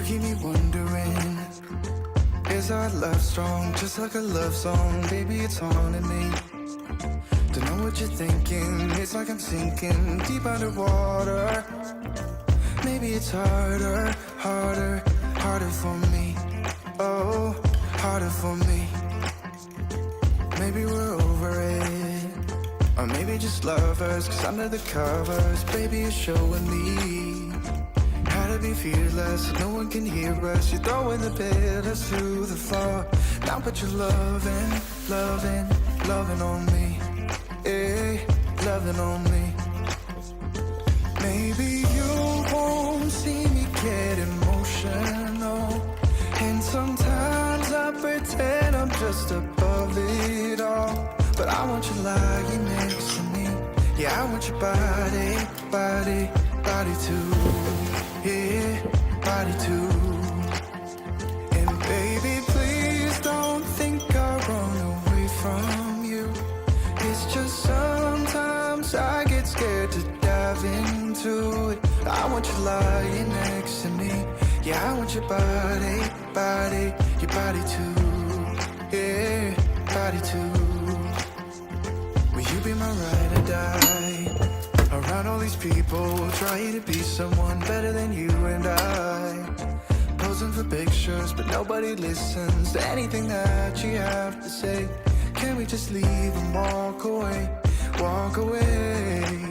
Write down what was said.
keep me wondering, is our love strong, just like a love song? Baby, it's haunting me. Don't know what you're thinking, it's like I'm sinking deep underwater. Maybe it's harder, harder, harder for me. Oh, harder for me. Maybe we're over it, or maybe just lovers, cause under the covers, baby, you're showing me how to be fearless, no one can hear us. You're throwing the pillars through the floor. Now put your loving, loving, loving on me. Yeah, loving on me. Maybe you won't see me get emotional, and sometimes I pretend I'm just above it all. But I want you lying next to me. Yeah, I want your body, body, body too. Yeah, body too. And baby, please don't think I'll run away from you. It's just sometimes I get scared to dive into it. I want you lying next to me. Yeah, I want your body, body, your body too. Yeah, body too. Will you be my ride or die? Around all these people, trying to be someone better than you and I. Posing for pictures, but nobody listens to anything that you have to say. Can we just leave and walk away, walk away?